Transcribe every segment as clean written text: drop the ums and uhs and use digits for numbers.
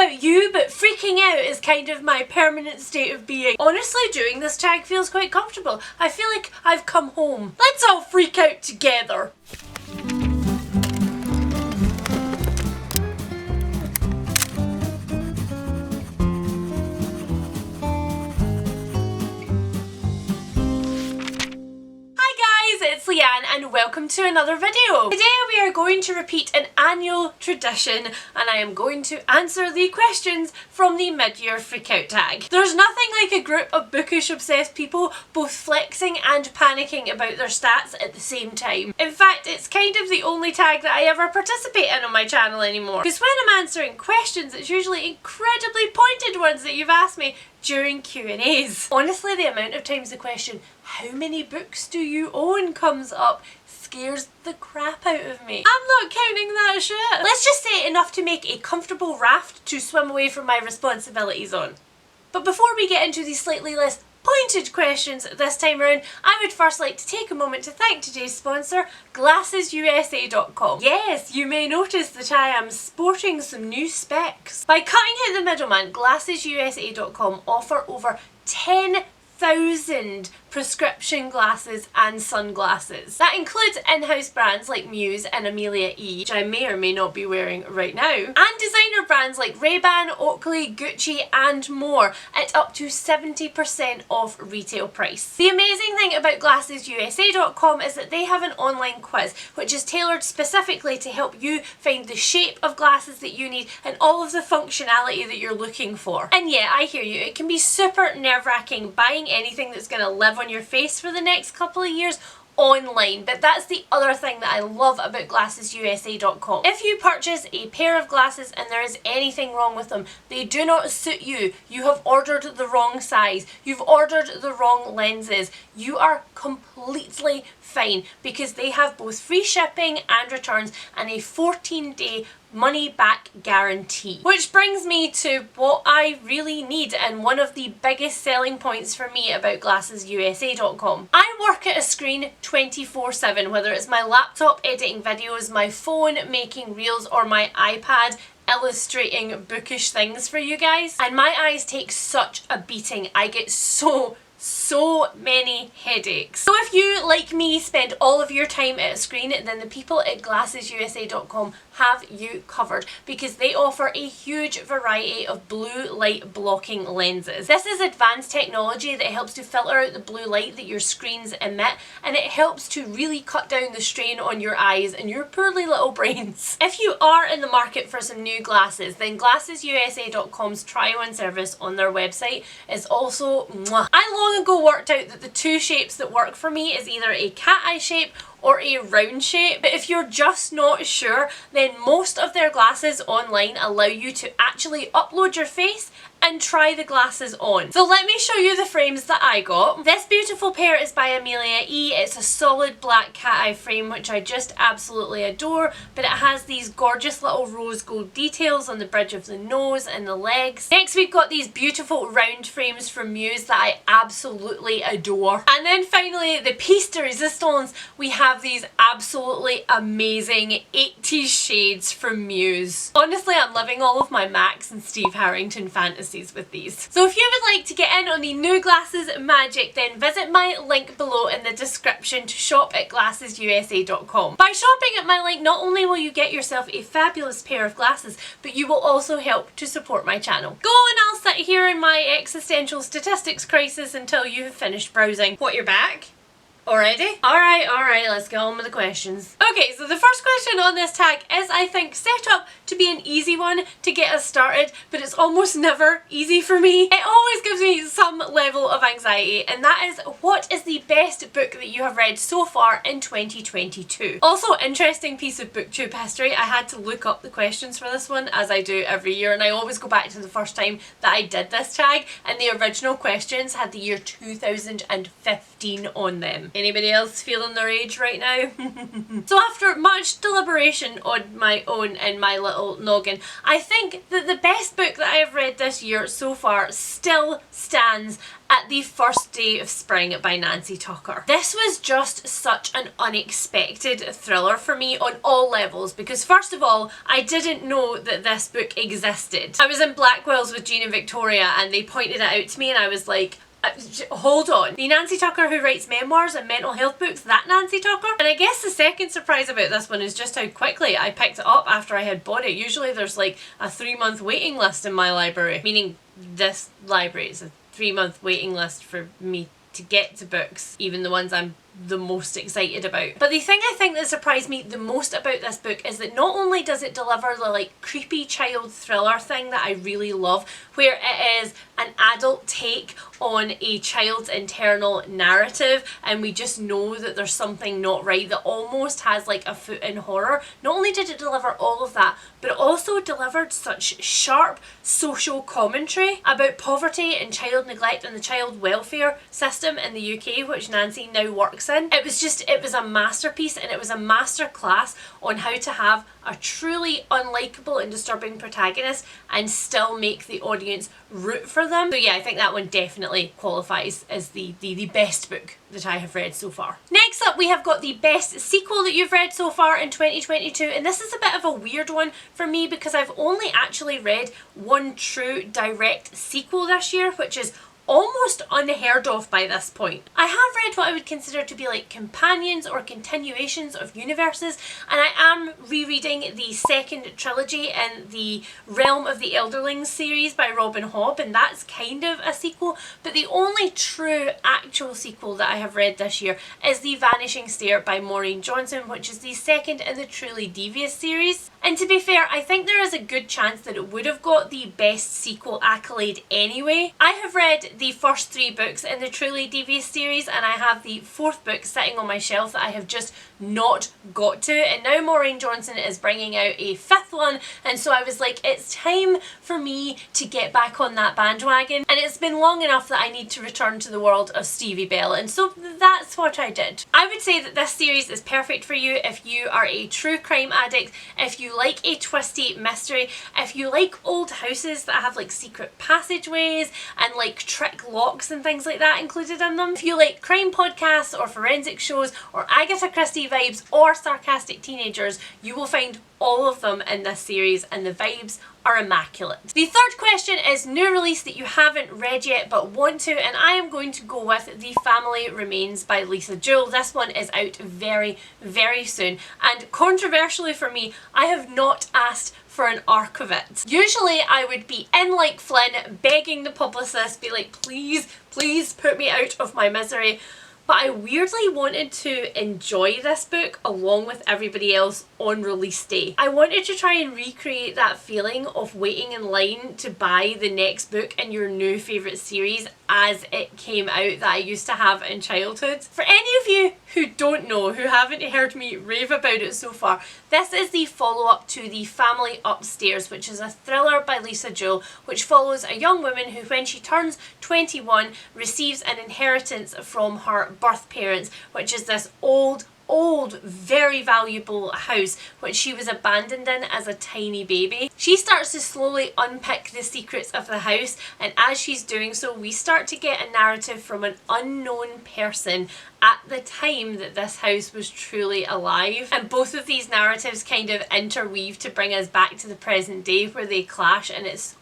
about you, but freaking out is kind of my permanent state of being. Honestly, doing this tag feels quite comfortable. I feel like I've come home. Let's all freak out together. It's Leanne and welcome to another video. Today we are going to repeat an annual tradition and I am going to answer the questions from the mid-year freakout tag. There's nothing like a group of bookish obsessed people both flexing and panicking about their stats at the same time. In fact, it's kind of the only tag that I ever participate in on my channel anymore. Because when I'm answering questions, it's usually incredibly pointed ones that you've asked me during Q&As. Honestly, the amount of times the question, how many books do you own, comes up scares the crap out of me. I'm not counting that shit. Let's just say enough to make a comfortable raft to swim away from my responsibilities on. But before we get into these slightly less pointed questions this time around, I would first like to take a moment to thank today's sponsor, GlassesUSA.com. Yes, you may notice that I am sporting some new specs. By cutting out the middleman, GlassesUSA.com offer over 10,000 prescription glasses and sunglasses. That includes in-house brands like Muse and Amelia E, which I may or may not be wearing right now, and designer brands like Ray-Ban, Oakley, Gucci and more at up to 70% off retail price. The amazing thing about GlassesUSA.com is that they have an online quiz which is tailored specifically to help you find the shape of glasses that you need and all of the functionality that you're looking for. And yeah, I hear you, it can be super nerve-wracking buying anything that's going to live on your face for the next couple of years online, but that's the other thing that I love about GlassesUSA.com. If you purchase a pair of glasses and there is anything wrong with them, they do not suit you, you have ordered the wrong size, you've ordered the wrong lenses, you are completely fine because they have both free shipping and returns and a 14-day money back guarantee. Which brings me to what I really need and one of the biggest selling points for me about GlassesUSA.com. I work at a screen 24/7, whether it's my laptop editing videos, my phone making reels or my iPad illustrating bookish things for you guys, and my eyes take such a beating. I get so many headaches. So if you, like me, spend all of your time at a screen, then the people at GlassesUSA.com have you covered because they offer a huge variety of blue light blocking lenses. This is advanced technology that helps to filter out the blue light that your screens emit, and it helps to really cut down the strain on your eyes and your poorly little brains. If you are in the market for some new glasses, then GlassesUSA.com's try-on service on their website is also mwah. I long ago worked out that the two shapes that work for me is either a cat eye shape or a round shape, but if you're just not sure, then most of their glasses online allow you to actually upload your face and try the glasses on. So let me show you the frames that I got. This beautiful pair is by Amelia E. It's a solid black cat eye frame which I just absolutely adore, but it has these gorgeous little rose gold details on the bridge of the nose and the legs. Next we've got these beautiful round frames from Muse that I absolutely adore. And then finally, the piece de resistance, we have these absolutely amazing 80s shades from Muse. Honestly, I'm loving all of my Max and Steve Harrington fantasies with these. So if you would like to get in on the new glasses magic, then visit my link below in the description to shop at GlassesUSA.com. By shopping at my link, not only will you get yourself a fabulous pair of glasses, but you will also help to support my channel. Go and I'll sit here in my existential statistics crisis until you have finished browsing. What, you're back? Already? Alright, let's get on with the questions. Okay, so the first question on this tag is, I think, set up to be an easy one to get us started, but it's almost never easy for me. It always gives me some level of anxiety, and that is, what is the best book that you have read so far in 2022? Also, interesting piece of booktube history, I had to look up the questions for this one, as I do every year, and I always go back to the first time that I did this tag, and the original questions had the year 2015 on them. Anybody else feeling their age right now? So after much deliberation on my own in my little noggin, I think that the best book that I have read this year so far still stands At the First Day of Spring by Nancy Tucker. This was just such an unexpected thriller for me on all levels, because first of all, I didn't know that this book existed. I was in Blackwell's with Jean and Victoria and they pointed it out to me and I was like, hold on, the Nancy Tucker who writes memoirs and mental health books, that Nancy Tucker? And I guess the second surprise about this one is just how quickly I picked it up after I had bought it. Usually there's like a 3-month waiting list in my library, meaning this library is a 3-month waiting list for me to get to books, even the ones I'm the most excited about. But the thing I think that surprised me the most about this book is that not only does it deliver the like creepy child thriller thing that I really love, where it is an adult take on a child's internal narrative and we just know that there's something not right that almost has like a foot in horror. Not only did it deliver all of that, but it also delivered such sharp social commentary about poverty and child neglect and the child welfare system in the UK, which Nancy now works in. It was a masterpiece, and it was a masterclass on how to have a truly unlikable and disturbing protagonist and still make the audience root for them. So yeah, I think that one definitely qualifies as the best book that I have read so far. Next up, we have got the best sequel that you've read so far in 2022, and this is a bit of a weird one for me because I've only actually read one true direct sequel this year, which is almost unheard of by this point. I have read what I would consider to be like companions or continuations of universes, and I am rereading the second trilogy in the Realm of the Elderlings series by Robin Hobb, and that's kind of a sequel, but the only true actual sequel that I have read this year is the Vanishing Stair by Maureen Johnson, which is the second in the truly Devious series. And to be fair, I think there is a good chance that it would have got the best sequel accolade anyway. I have read the first 3 books in the truly Devious series, and I have the 4th book sitting on my shelf that I have just not got to, and now Maureen Johnson is bringing out a 5th one, and so I was like, it's time for me to get back on that bandwagon, and it's been long enough that I need to return to the world of Stevie Bell, and so that's what I did. I would say that this series is perfect for you if you are a true crime addict, if you like a twisty mystery, if you like old houses that have like secret passageways and like trick locks and things like that included in them, if you like crime podcasts or forensic shows or Agatha Christie vibes or sarcastic teenagers, you will find all of them in this series, and the vibes are immaculate. The third question is new release that you haven't read yet but want to, and I am going to go with The Family Remains by Lisa Jewell. This one is out very, very soon, and controversially for me, I have not asked for an arc of it. Usually I would be in like Flynn, begging the publicist, be like, please, please put me out of my misery. But I weirdly wanted to enjoy this book along with everybody else on release day. I wanted to try and recreate that feeling of waiting in line to buy the next book in your new favourite series as it came out that I used to have in childhood. For any of you who don't know, who haven't heard me rave about it so far, this is the follow-up to The Family Upstairs, which is a thriller by Lisa Jewell, which follows a young woman who, when she turns 21, receives an inheritance from her birth parents, which is this old, very valuable house which she was abandoned in as a tiny baby. She starts to slowly unpick the secrets of the house, and as she's doing so, we start to get a narrative from an unknown person at the time that this house was truly alive. And both of these narratives kind of interweave to bring us back to the present day where they clash, and it's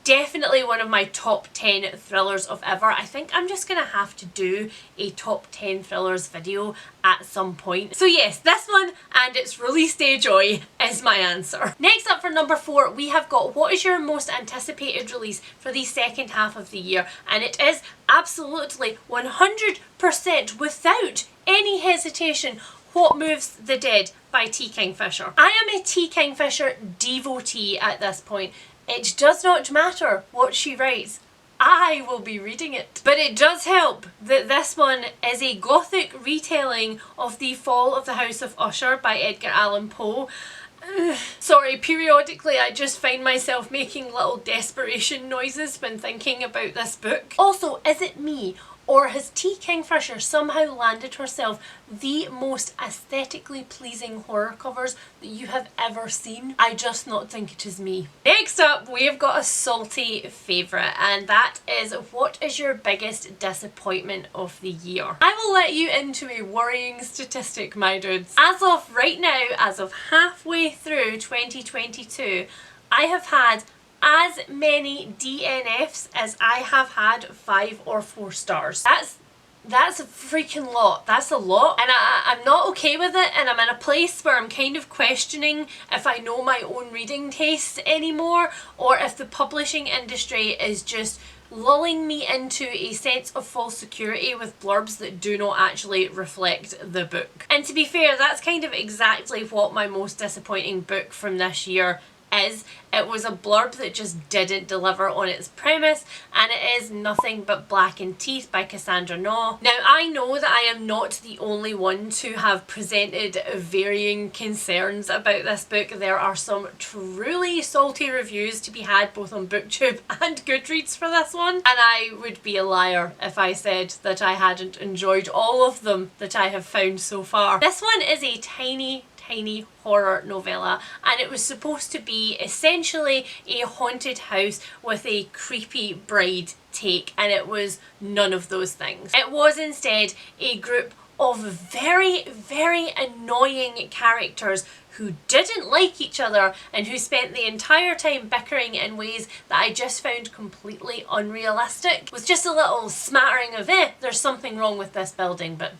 definitely one of my top 10 thrillers of ever. I think I'm just gonna have to do a top 10 thrillers video at some point. So yes, this one and its release day joy is my answer. Next up for number 4, we have got what is your most anticipated release for the second half of the year, and it is absolutely 100% without any hesitation What Moves the Dead by T. Kingfisher. I am a T. Kingfisher devotee at this point. It does not matter what she writes, I will be reading it. But it does help that this one is a gothic retelling of The Fall of the House of Usher by Edgar Allan Poe. Sorry, periodically I just find myself making little desperation noises when thinking about this book. Also, is it me, Or has T. Kingfisher somehow landed herself the most aesthetically pleasing horror covers that you have ever seen? I just not think it is me. Next up, we've got a salty favourite, and that is, what is your biggest disappointment of the year? I will let you into a worrying statistic, my dudes. As of right now, as of halfway through 2022, I have had as many DNFs as I have had 5 or 4 stars. That's a freaking lot. That's a lot. And I'm not okay with it, and I'm in a place where I'm kind of questioning if I know my own reading tastes anymore, or if the publishing industry is just lulling me into a sense of false security with blurbs that do not actually reflect the book. And to be fair, that's kind of exactly what my most disappointing book from this year is. It was a blurb that just didn't deliver on its premise, and it is Nothing But Blackened Teeth by Cassandra Naw. Now, I know that I am not the only one to have presented varying concerns about this book. There are some truly salty reviews to be had both on BookTube and Goodreads for this one, and I would be a liar if I said that I hadn't enjoyed all of them that I have found so far. This one is a tiny horror novella, and it was supposed to be essentially a haunted house with a creepy bride take, and it was none of those things. It was instead a group of very annoying characters who didn't like each other and who spent the entire time bickering in ways that I just found completely unrealistic, with just a little smattering of there's something wrong with this building, but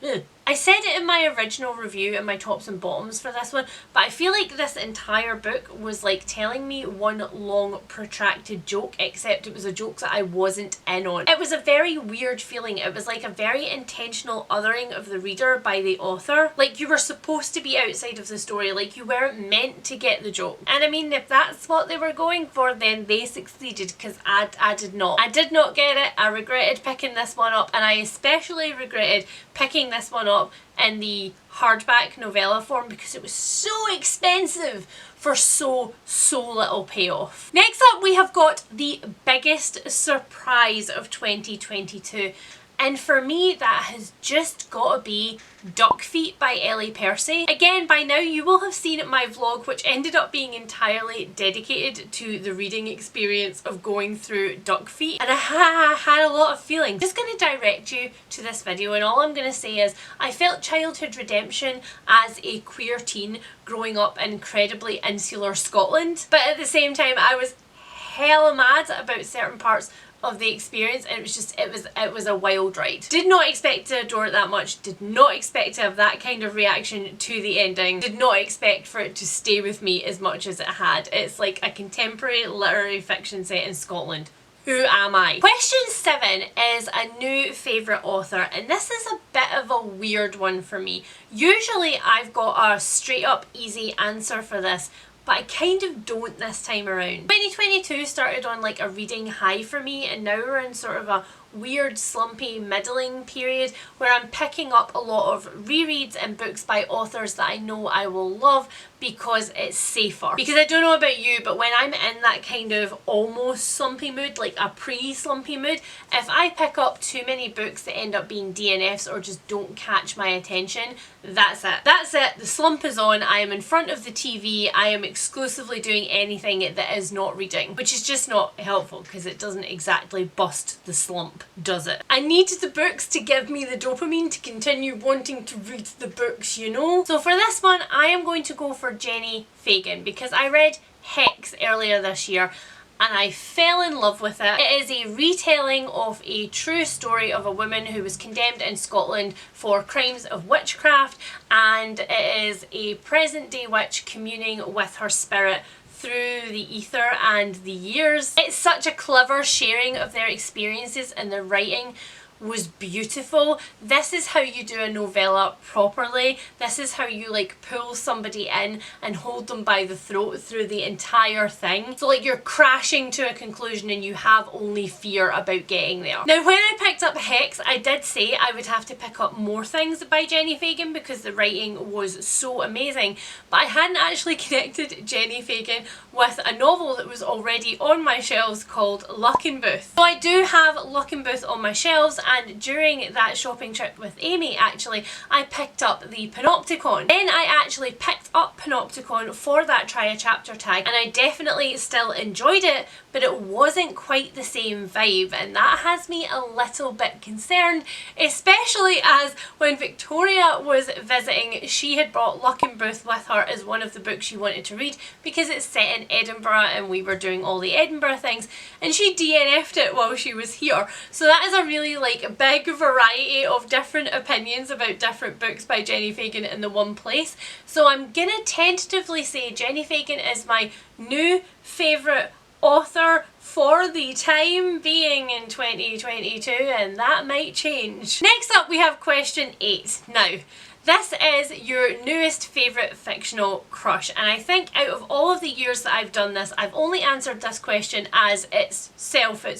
I said it in my original review in my tops and bottoms for this one, but I feel like this entire book was like telling me one long protracted joke, except it was a joke that I wasn't in on. It was a very weird feeling. It was like a very intentional othering of the reader by the author. Like you were supposed to be outside of the story, like you weren't meant to get the joke. And I mean, if that's what they were going for, then they succeeded, because I did not. I did not get it. I regretted picking this one up, and I especially regretted picking this one up in the hardback novella form because it was so expensive for so little payoff. Next up, we have got the biggest surprise of 2022. And for me, that has just got to be Duck Feet by Ellie Percy. Again, by now you will have seen my vlog, which ended up being entirely dedicated to the reading experience of going through Duck Feet. And I had a lot of feelings. Just going to direct you to this video, and all I'm going to say is I felt childhood redemption as a queer teen growing up in incredibly insular Scotland. But at the same time, I was hella mad about certain parts of the experience, and it was a wild ride. Did not expect to adore it that much, did not expect to have that kind of reaction to the ending, did not expect for it to stay with me as much as it had. It's like a contemporary literary fiction set in Scotland. Who am I? Question 7 is a new favourite author, and this is a bit of a weird one for me. Usually I've got a straight up easy answer for this, but I kind of don't this time around. 2022 started on like a reading high for me, and now we're in sort of a weird slumpy middling period where I'm picking up a lot of rereads and books by authors that I know I will love because it's safer. Because I don't know about you, but when I'm in that kind of almost slumpy mood, like a pre-slumpy mood, if I pick up too many books that end up being DNFs or just don't catch my attention, that's it. That's it. The slump is on. I am in front of the TV. I am exclusively doing anything that is not reading, which is just not helpful because it doesn't exactly bust the slump, does it? I need the books to give me the dopamine to continue wanting to read the books, you know? So for this one, I am going to go for Jenni Fagan because I read Hex earlier this year and I fell in love with it. It is a retelling of a true story of a woman who was condemned in Scotland for crimes of witchcraft, and it is a present day witch communing with her spirit through the ether and the years. It's such a clever sharing of their experiences, and the writing was beautiful. This is how you do a novella properly. This is how you like pull somebody in and hold them by the throat through the entire thing. So like you're crashing to a conclusion and you have only fear about getting there. Now when I picked up Hex, I did say I would have to pick up more things by Jenni Fagan because the writing was so amazing, but I hadn't actually connected Jenni Fagan with a novel that was already on my shelves called Luck and Booth. So I do have Luck and Booth on my shelves, and during that shopping trip with Amy actually I picked up the Panopticon. Then I actually picked up Panopticon for that try a chapter tag and I definitely still enjoyed it, but it wasn't quite the same vibe, and that has me a little bit concerned, especially as when Victoria was visiting she had brought Luck and Booth with her as one of the books she wanted to read because it's set in Edinburgh and we were doing all the Edinburgh things, and she DNF'd it while she was here. So that is a really like big variety of different opinions about different books by Jenni Fagan in the one place. So I'm gonna tentatively say Jenni Fagan is my new favourite author for the time being in 2022, and that might change. Next up we have question 8. Now, this is your newest favourite fictional crush, and I think out of all of the years that I've done this, I've only answered this question as its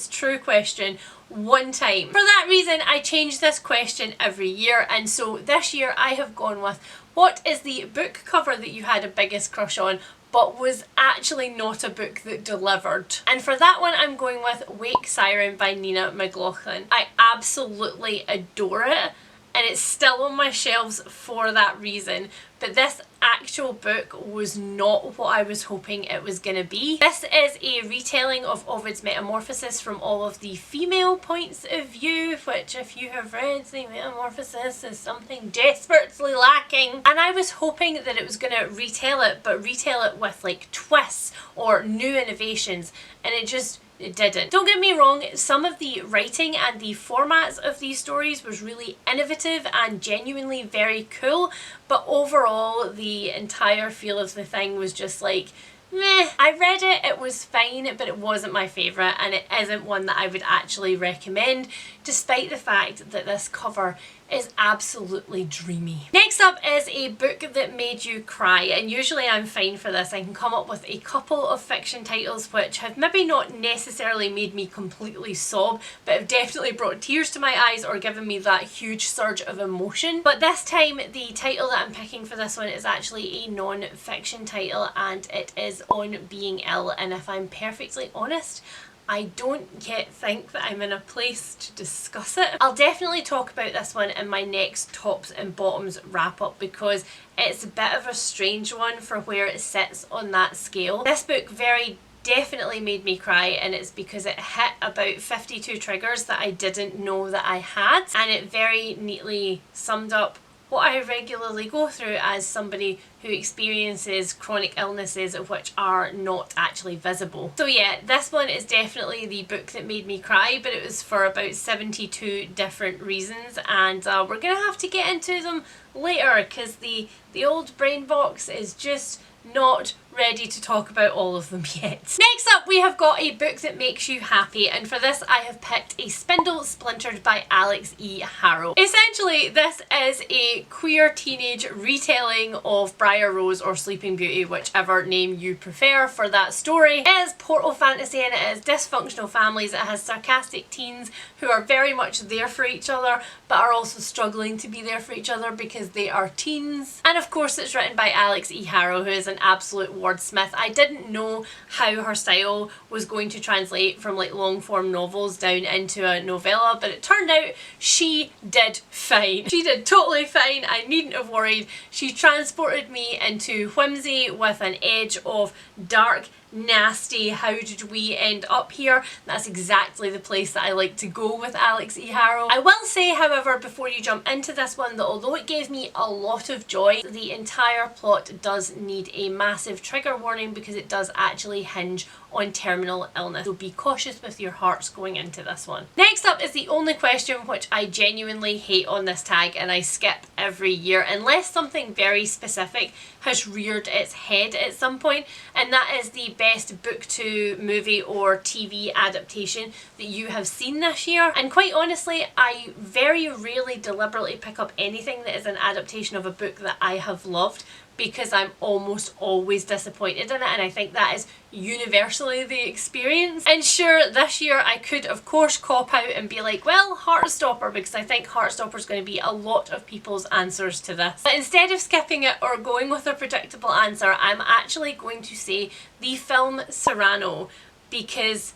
true question one time. For that reason, I change this question every year, and so this year I have gone with, what is the book cover that you had a biggest crush on but was actually not a book that delivered? And for that one I'm going with Wake Siren by Nina McLaughlin. I absolutely adore it, and it's still on my shelves for that reason, but this actual book was not what I was hoping it was going to be. This is a retelling of Ovid's Metamorphosis from all of the female points of view, which if you have read the Metamorphosis is something desperately lacking, and I was hoping that it was going to retell it, but retell it with like twists or new innovations, and it didn't. Don't get me wrong, some of the writing and the formats of these stories was really innovative and genuinely very cool, but overall the entire feel of the thing was just like, meh. I read it, it was fine, but it wasn't my favourite, and it isn't one that I would actually recommend, despite the fact that this cover is absolutely dreamy. Next up is a book that made you cry, and usually I'm fine for this. I can come up with a couple of fiction titles which have maybe not necessarily made me completely sob, but have definitely brought tears to my eyes or given me that huge surge of emotion. But this time the title that I'm picking for this one is actually a non-fiction title, and it is On Being Ill, and if I'm perfectly honest, I don't yet think that I'm in a place to discuss it. I'll definitely talk about this one in my next tops and bottoms wrap up because it's a bit of a strange one for where it sits on that scale. This book very definitely made me cry, and it's because it hit about 52 triggers that I didn't know that I had, and it very neatly summed up what I regularly go through as somebody who experiences chronic illnesses which are not actually visible. So yeah, this one is definitely the book that made me cry, but it was for about 72 different reasons, and we're gonna have to get into them later because the old brain box is just not ready to talk about all of them yet. Next up we have got a book that makes you happy, and for this I have picked a Spindle Splintered by Alix E. Harrow. Essentially this is a queer teenage retelling of Briar Rose or Sleeping Beauty, whichever name you prefer for that story. It is portal fantasy and it is dysfunctional families. It has sarcastic teens who are very much there for each other but are also struggling to be there for each other because they are teens. And of course it's written by Alix E. Harrow, who is an absolute wordsmith. I didn't know how her style was going to translate from like long form novels down into a novella, but it turned out she did fine. She did totally fine. I needn't have worried. She transported me into whimsy with an edge of dark, nasty, how did we end up here? That's exactly the place that I like to go with Alix E. Harrow. I will say, however, before you jump into this one, that although it gave me a lot of joy, the entire plot does need a massive trigger warning because it does actually hinge on terminal illness, so be cautious with your hearts going into this one. Next up is the only question which I genuinely hate on this tag and I skip every year unless something very specific has reared its head at some point, and that is the best book to movie or TV adaptation that you have seen this year. And quite honestly, I very rarely deliberately pick up anything that is an adaptation of a book that I have loved, because I'm almost always disappointed in it, and I think that is universally the experience. And sure, this year I could of course cop out and be like, well, Heartstopper, because I think Heartstopper is going to be a lot of people's answers to this. But instead of skipping it or going with a predictable answer, I'm actually going to say the film Cyrano, because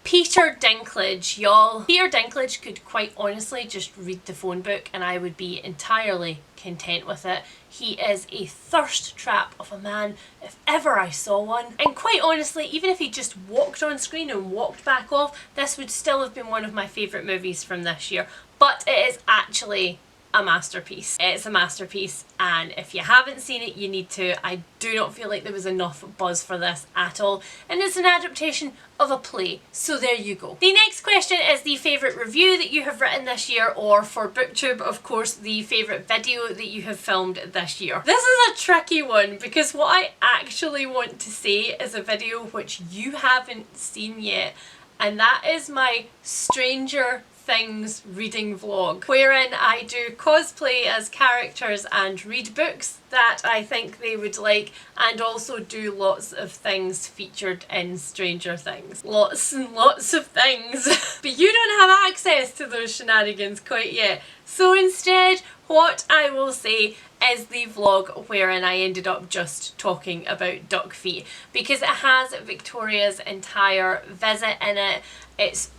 Peter Dinklage, y'all. Peter Dinklage could quite honestly just read the phone book and I would be entirely content with it. He is a thirst trap of a man if ever I saw one. And quite honestly, even if he just walked on screen and walked back off, this would still have been one of my favourite movies from this year. But it is actually a masterpiece. It's a masterpiece, and if you haven't seen it, you need to. I do not feel like there was enough buzz for this at all, and it's an adaptation of a play, so there you go. The next question is the favourite review that you have written this year, or for BookTube, of course, the favourite video that you have filmed this year. This is a tricky one, because what I actually want to say is a video which you haven't seen yet, and that is my Stranger Things reading vlog, wherein I do cosplay as characters and read books that I think they would like, and also do lots of things featured in Stranger Things. Lots and lots of things. But you don't have access to those shenanigans quite yet. So instead, what I will say is the vlog wherein I ended up just talking about duck feet, because it has Victoria's entire visit in it. It's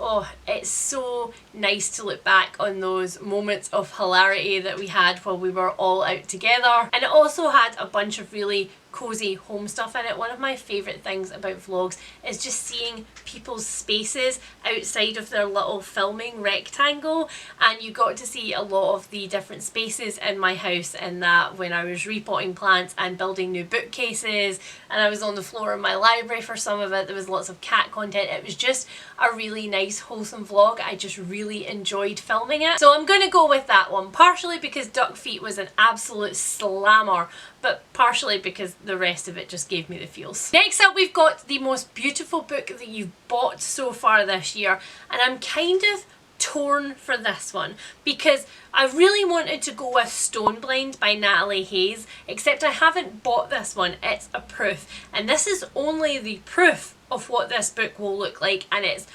so nice to look back on those moments of hilarity that we had while we were all out together. And it also had a bunch of really cozy home stuff in it. One of my favourite things about vlogs is just seeing people's spaces outside of their little filming rectangle, and you got to see a lot of the different spaces in my house in that when I was repotting plants and building new bookcases, and I was on the floor in my library for some of it. There was lots of cat content. It was just a really nice wholesome vlog. I just really enjoyed filming it. So I'm gonna go with that one, partially because Duck Feet was an absolute slammer, but partially because the rest of it just gave me the feels. Next up, we've got the most beautiful book that you've bought so far this year, and I'm kind of torn for this one because I really wanted to go with Stoneblind by Natalie Haynes, except I haven't bought this one. It's a proof, and this is only the proof of what this book will look like, and it's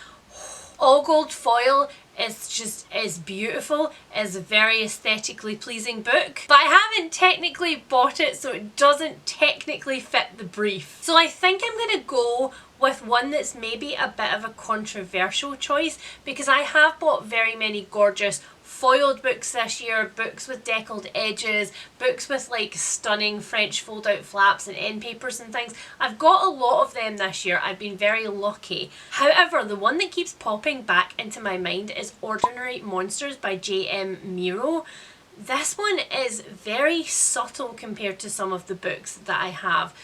all gold foil. It's beautiful. It's a very aesthetically pleasing book, but I haven't technically bought it, so it doesn't technically fit the brief. So I think I'm gonna go with one that's maybe a bit of a controversial choice, because I have bought very many gorgeous foiled books this year, books with deckled edges, books with like stunning French fold out flaps and end papers and things. I've got a lot of them this year. I've been very lucky. However, the one that keeps popping back into my mind is Ordinary Monsters by J.M. Miro. This one is very subtle compared to some of the books that I have,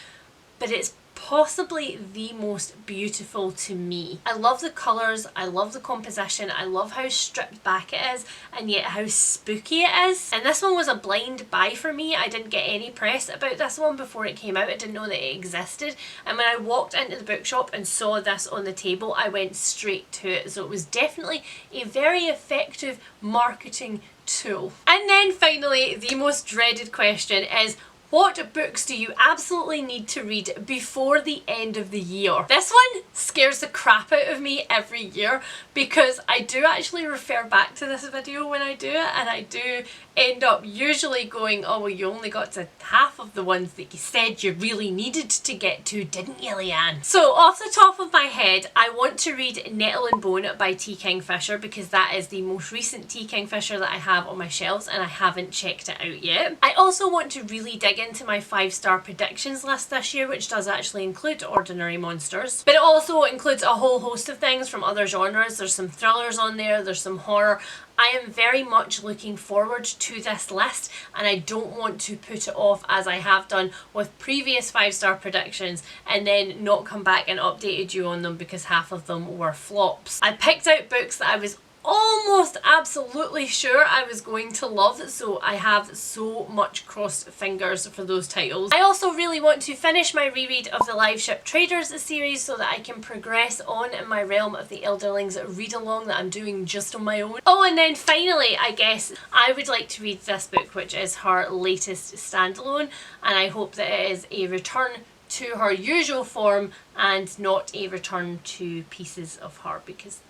but it's possibly the most beautiful to me. I love the colours, I love the composition, I love how stripped back it is, and yet how spooky it is. And this one was a blind buy for me. I didn't get any press about this one before it came out. I didn't know that it existed, and when I walked into the bookshop and saw this on the table, I went straight to it. So it was definitely a very effective marketing tool. And then finally, the most dreaded question is, what books do you absolutely need to read before the end of the year? This one scares the crap out of me every year, because I do actually refer back to this video when I do it, and I do end up usually going, oh well, you only got to half of the ones that you said you really needed to get to, didn't you, Leanne? So off the top of my head, I want to read Nettle and Bone by T. Kingfisher, because that is the most recent T. Kingfisher that I have on my shelves, and I haven't checked it out yet. I also want to really dig into my 5-star predictions list this year, which does actually include Ordinary Monsters, but it also includes a whole host of things from other genres. There's some thrillers on there, there's some horror. I am very much looking forward to this list, and I don't want to put it off as I have done with previous 5-star predictions and then not come back and updated you on them because half of them were flops. I picked out books that I was almost absolutely sure I was going to love, so I have so much crossed fingers for those titles. I also really want to finish my reread of the Liveship Traders series so that I can progress on in my Realm of the Elderlings read along that I'm doing just on my own. Oh, and then finally, I guess I would like to read this book, which is her latest standalone, and I hope that it is a return to her usual form and not a return to pieces of her, because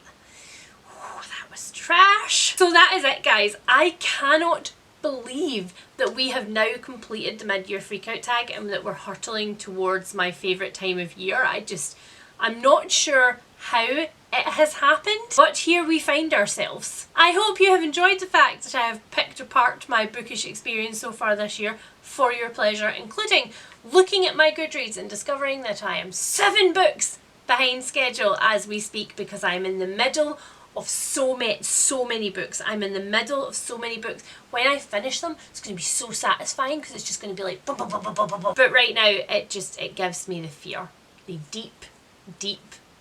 that was trash. So that is it, guys. I cannot believe that we have now completed the mid-year freakout tag and that we're hurtling towards my favourite time of year. I'm not sure how it has happened, but here we find ourselves. I hope you have enjoyed the fact that I have picked apart my bookish experience so far this year for your pleasure, including looking at my Goodreads and discovering that I am 7 books behind schedule as we speak, because I'm in the middle of so many books. I'm in the middle of so many books. When I finish them, it's going to be so satisfying because it's just going to be like bum, bum, bum, bum, bum, bum. But right now it gives me the fear, the deep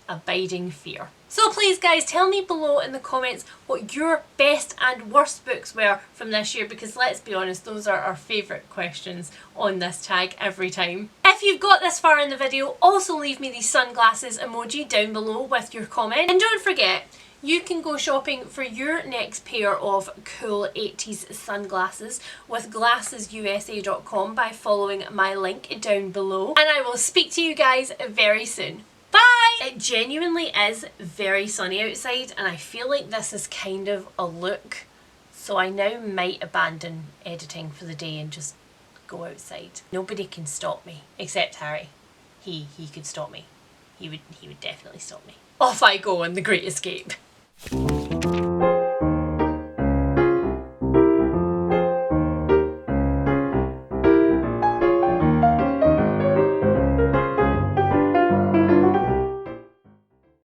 abiding fear. So please guys, tell me below in the comments what your best and worst books were from this year, because let's be honest, those are our favourite questions on this tag every time. If you've got this far in the video, also leave me the sunglasses emoji down below with your comment. And don't forget, you can go shopping for your next pair of cool 80s sunglasses with glassesusa.com by following my link down below. And I will speak to you guys very soon. Bye! It genuinely is very sunny outside, and I feel like this is kind of a look, so I now might abandon editing for the day and just go outside. Nobody can stop me except Harry. He could stop me. He would definitely stop me. Off I go on the Great Escape.